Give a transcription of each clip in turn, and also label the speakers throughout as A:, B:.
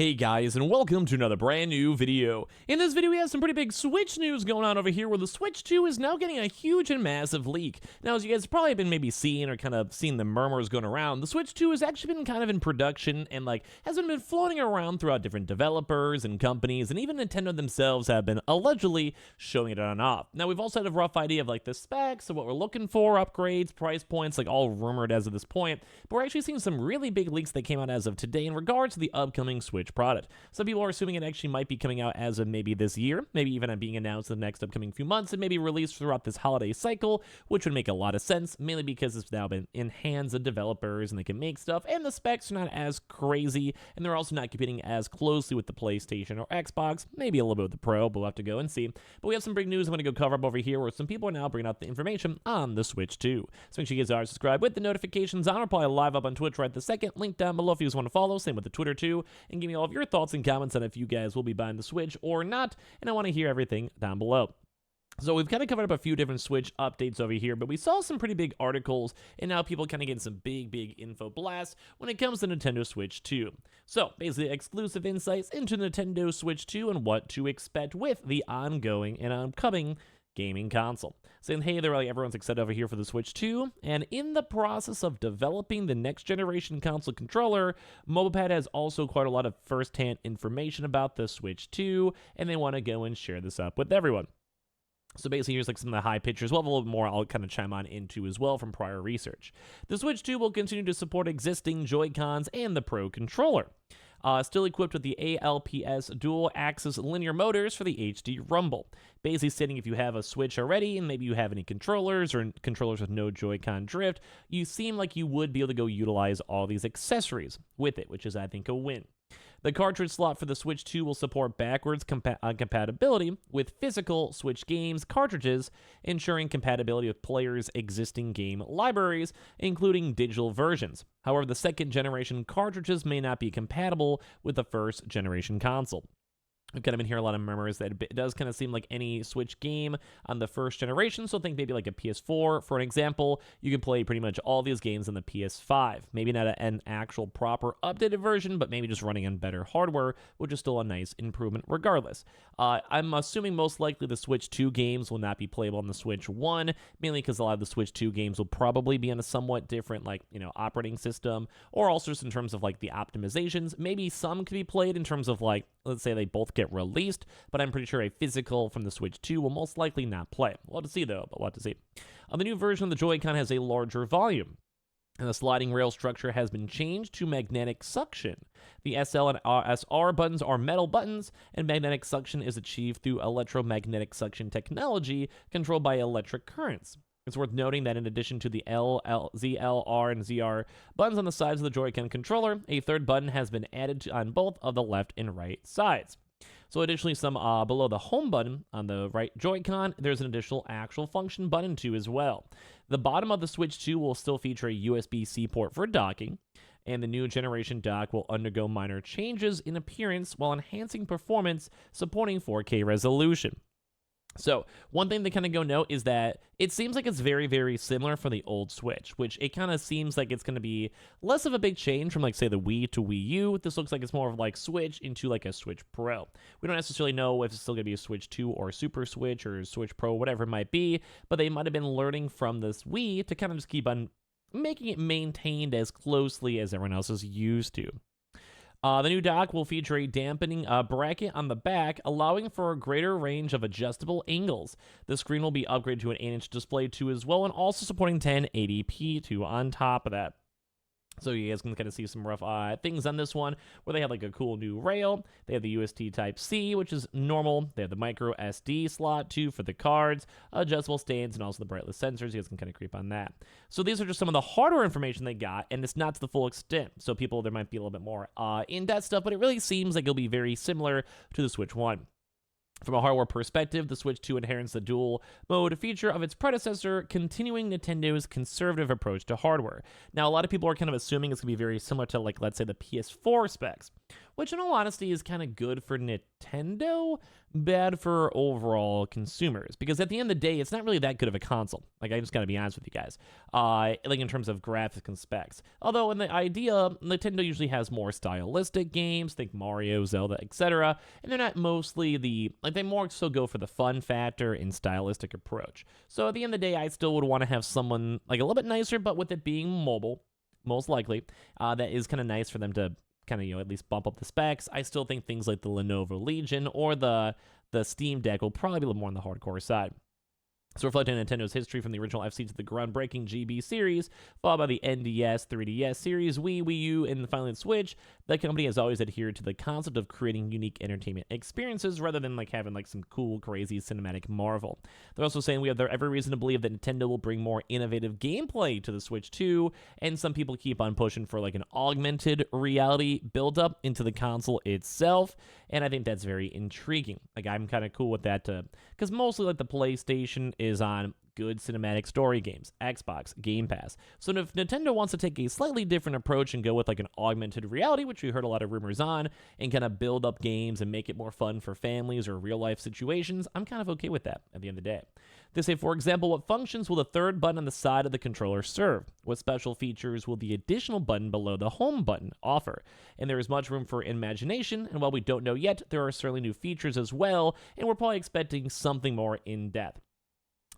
A: Hey guys, and welcome to another brand new video. In this video we have some pretty big Switch news going on over here where the Switch 2 is now getting a huge and massive leak. Now as you guys probably been maybe seeing or kind of seen the murmurs going around, the Switch 2 has actually been kind of in production and hasn't been floating around throughout different developers and companies, and even Nintendo themselves have been allegedly showing it on and off. Now we've also had a rough idea of the specs of what we're looking for, upgrades, price points, all rumored as of this point, but we're actually seeing some really big leaks that came out as of today in regards to the upcoming Switch product. Some people are assuming it actually might be coming out as of maybe this year, maybe even being announced in the next upcoming few months, and maybe released throughout this holiday cycle, which would make a lot of sense, mainly because it's now been in hands of developers and they can make stuff, and the specs are not as crazy, and they're also not competing as closely with the PlayStation or Xbox, maybe a little bit with the Pro, but we'll have to go and see. But we have some big news I'm going to go cover up over here, where some people are now bringing out the information on the Switch 2. So make sure you guys are subscribed with the notifications on. We're probably live up on Twitch right this second. Link down below if you guys want to follow. Same with the Twitter too. And give me all of your thoughts and comments on if you guys will be buying the Switch or not. And I want to hear everything down below. So we've kind of covered up a few different Switch updates over here, but we saw some pretty big articles, and now people kind of getting some big info blasts when it comes to Nintendo Switch 2. So basically exclusive insights into Nintendo Switch 2 and what to expect with the ongoing and upcoming gaming console. Saying, hey, they're everyone's excited over here for the Switch 2, and in the process of developing the next generation console controller, MobilePad has also quite a lot of first-hand information about the Switch 2, and they want to go and share this up with everyone. So basically, here's some of the high pictures. We'll have a little bit more I'll kind of chime on into as well from prior research. The Switch 2 will continue to support existing Joy-Cons and the Pro Controller. Still equipped with the ALPS dual-axis linear motors for the HD Rumble. Basically stating if you have a Switch already and maybe you have any controllers or controllers with no Joy-Con drift, you seem like you would be able to go utilize all these accessories with it, which is, I think, a win. The cartridge slot for the Switch 2 will support backwards compatibility with physical Switch games cartridges, ensuring compatibility with players' existing game libraries, including digital versions. However, the second generation cartridges may not be compatible with the first generation console. We've kind of been hearing a lot of murmurs that it does kind of seem like any Switch game on the first generation, so think maybe like a PS4, for an example. You can play pretty much all these games on the PS5. Maybe not an actual proper updated version, but maybe just running on better hardware, which is still a nice improvement regardless. I'm assuming most likely the Switch 2 games will not be playable on the Switch 1, mainly because a lot of the Switch 2 games will probably be on a somewhat different, operating system, or also just in terms of, the optimizations. Maybe some could be played in terms of, let's say they both get released, but I'm pretty sure a physical from the Switch 2 will most likely not play. We'll have to see, though, but we'll have to see. The new version of the Joy-Con has a larger volume, and the sliding rail structure has been changed to magnetic suction. The SL and SR buttons are metal buttons, and magnetic suction is achieved through electromagnetic suction technology controlled by electric currents. It's worth noting that in addition to the ZL, R, and ZR buttons on the sides of the Joy-Con controller, a third button has been added on both of the left and right sides. So additionally, some below the home button on the right Joy-Con, there's an additional actual function button too as well. The bottom of the Switch 2 will still feature a USB-C port for docking, and the new generation dock will undergo minor changes in appearance while enhancing performance, supporting 4K resolution. So, one thing to kind of go note is that it seems like it's very similar for the old Switch, which it kind of seems like it's going to be less of a big change from, say, the Wii to Wii U. This looks like it's more of Switch into, a Switch Pro. We don't necessarily know if it's still going to be a Switch 2 or Super Switch or Switch Pro, whatever it might be, but they might have been learning from this Wii to kind of just keep on making it maintained as closely as everyone else is used to. The new dock will feature a dampening bracket on the back, allowing for a greater range of adjustable angles. The screen will be upgraded to an 8-inch display too as well, and also supporting 1080p too on top of that. So you guys can kind of see some rough things on this one, where they have a cool new rail. They have the USB Type-C, which is normal. They have the micro SD slot too for the cards, adjustable stands, and also the brightness sensors. You guys can kind of creep on that. So these are just some of the hardware information they got, and it's not to the full extent. So people, there might be a little bit more in-depth stuff, but it really seems like it'll be very similar to the Switch 1. From a hardware perspective, the Switch 2 inherits the dual mode feature of its predecessor, continuing Nintendo's conservative approach to hardware. Now, a lot of people are kind of assuming it's going to be very similar to, let's say, the PS4 specs, which in all honesty is kind of good for Nintendo, bad for overall consumers. Because at the end of the day, it's not really that good of a console. Like, I just gotta be honest with you guys. Like in terms of graphics and specs. Although in the idea, Nintendo usually has more stylistic games, think Mario, Zelda, etc. And they're not mostly they more so go for the fun factor and stylistic approach. So at the end of the day, I still would want to have someone like a little bit nicer, but with it being mobile, most likely, that is kind of nice for them to kind of, at least bump up the specs. I still think things like the Lenovo Legion or the Steam Deck will probably be a little more on the hardcore side. So reflecting on Nintendo's history from the original FC to the groundbreaking GB series, followed by the NDS, 3DS series, Wii, Wii U, and finally the Switch, the company has always adhered to the concept of creating unique entertainment experiences rather than having some cool, crazy cinematic marvel. They're also saying we have every reason to believe that Nintendo will bring more innovative gameplay to the Switch too, and some people keep on pushing for an augmented reality build-up into the console itself, and I think that's very intriguing. I'm kind of cool with that because mostly the PlayStation is on good cinematic story games, Xbox, Game Pass. So if Nintendo wants to take a slightly different approach and go with an augmented reality, which we heard a lot of rumors on, and kind of build up games and make it more fun for families or real life situations, I'm kind of okay with that at the end of the day. They say, for example, what functions will the third button on the side of the controller serve? What special features will the additional button below the home button offer? And there is much room for imagination, and while we don't know yet, there are certainly new features as well, and we're probably expecting something more in depth.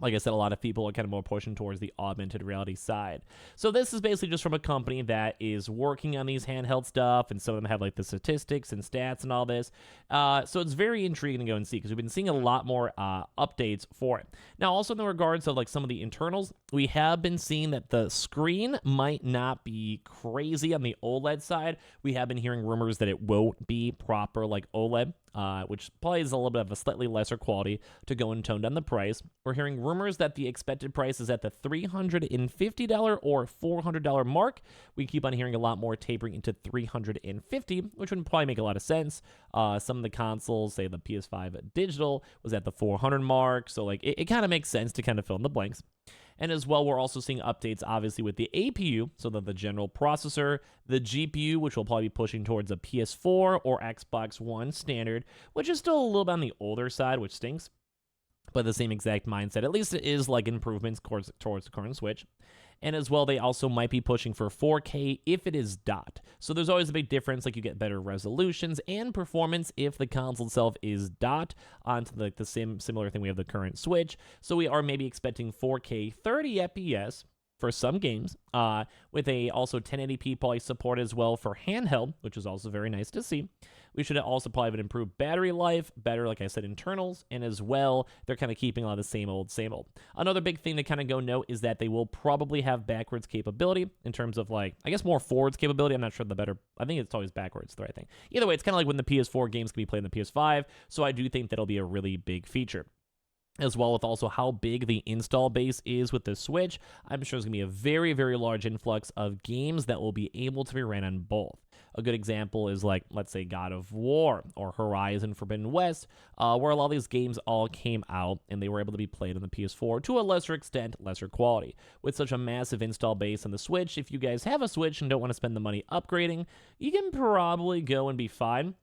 A: Like I said, a lot of people are kind of more pushing towards the augmented reality side. So this is basically just from a company that is working on these handheld stuff, and some of them have the statistics and stats and all this. So it's very intriguing to go and see, because we've been seeing a lot more updates for it. Now, also in the regards of some of the internals, we have been seeing that the screen might not be crazy on the OLED side. We have been hearing rumors that it won't be proper OLED. Which probably is a little bit of a slightly lesser quality to go and tone down the price. We're hearing rumors that the expected price is at the $350 or $400 mark. We keep on hearing a lot more tapering into $350, which would probably make a lot of sense. Some of the consoles, say the PS5 digital, was at the $400 mark, so it kind of makes sense to kind of fill in the blanks. And as well, we're also seeing updates, obviously, with the APU, so that the general processor, the GPU, which will probably be pushing towards a PS4 or Xbox One standard, which is still a little bit on the older side, which stinks, but the same exact mindset. At least it is improvements towards the current Switch. And as well, they also might be pushing for 4K if it is dot. So there's always a big difference, you get better resolutions and performance if the console itself is dot onto the similar thing we have the current Switch. So we are maybe expecting 4K 30 FPS for some games, with a also 1080p probably support as well for handheld, which is also very nice to see. We should also probably have an improved battery life, better, like I said, internals, and as well, they're kind of keeping a lot of the same old, same old. Another big thing to kind of go note is that they will probably have backwards capability in terms of I guess more forwards capability. I'm not sure I think it's always backwards, the right thing. Either way, it's kind of like when the PS4 games can be played on the PS5, so I do think that'll be a really big feature. As well with also how big the install base is with the Switch, I'm sure there's going to be a very, very large influx of games that will be able to be ran on both. A good example is let's say God of War or Horizon Forbidden West, where a lot of these games all came out and they were able to be played on the PS4 to a lesser extent, lesser quality. With such a massive install base on the Switch, if you guys have a Switch and don't want to spend the money upgrading, you can probably go and be fine.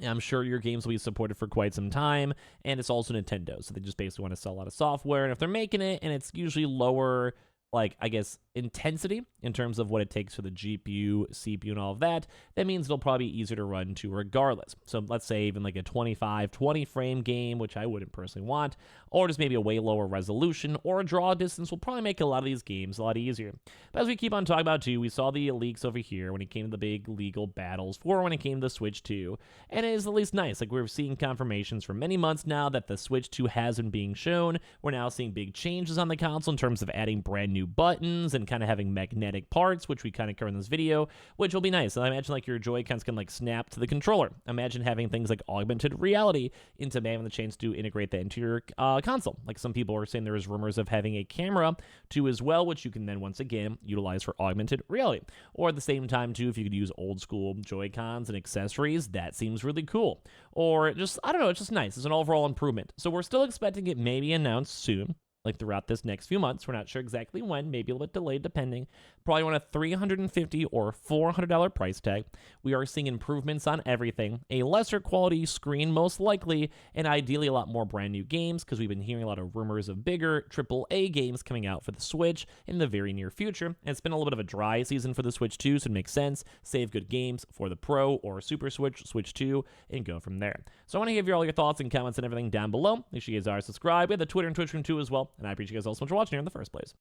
A: I'm sure your games will be supported for quite some time, and it's also Nintendo, so they just basically want to sell a lot of software, and if they're making it, and it's usually lower, I guess, intensity in terms of what it takes for the GPU, CPU, and all of that, that means it'll probably be easier to run to regardless. So let's say even a 25, 20 frame game, which I wouldn't personally want, or just maybe a way lower resolution or a draw distance will probably make a lot of these games a lot easier. But as we keep on talking about too, we saw the leaks over here when it came to the big legal battles for when it came to Switch 2, and it is at least nice. We're seeing confirmations for many months now that the Switch 2 has been being shown. We're now seeing big changes on the console in terms of adding brand new buttons and kind of having magnetic parts, which we kind of cover in this video, which will be nice. And I imagine your Joy-Cons can snap to the controller. Imagine having things like augmented reality into having the chance to integrate that into your console. Some people are saying there is rumors of having a camera too as well, which you can then once again utilize for augmented reality. Or at the same time too, if you could use old school Joy-Cons and accessories, that seems really cool. Or just, I don't know, it's just nice. It's an overall improvement. So we're still expecting it maybe announced soon. like throughout this next few months. We're not sure exactly when, maybe a little bit delayed depending. Probably want a $350 or $400 price tag. We are seeing improvements on everything, a lesser quality screen most likely, and ideally a lot more brand new games because we've been hearing a lot of rumors of bigger AAA games coming out for the Switch in the very near future. And it's been a little bit of a dry season for the Switch 2, so it makes sense. Save good games for the Pro or Super Switch, Switch 2, and go from there. So I want to give you all your thoughts and comments and everything down below. Make sure you guys are subscribed. We have the Twitter and Twitch room too as well. And I appreciate you guys all so much for watching here in the first place.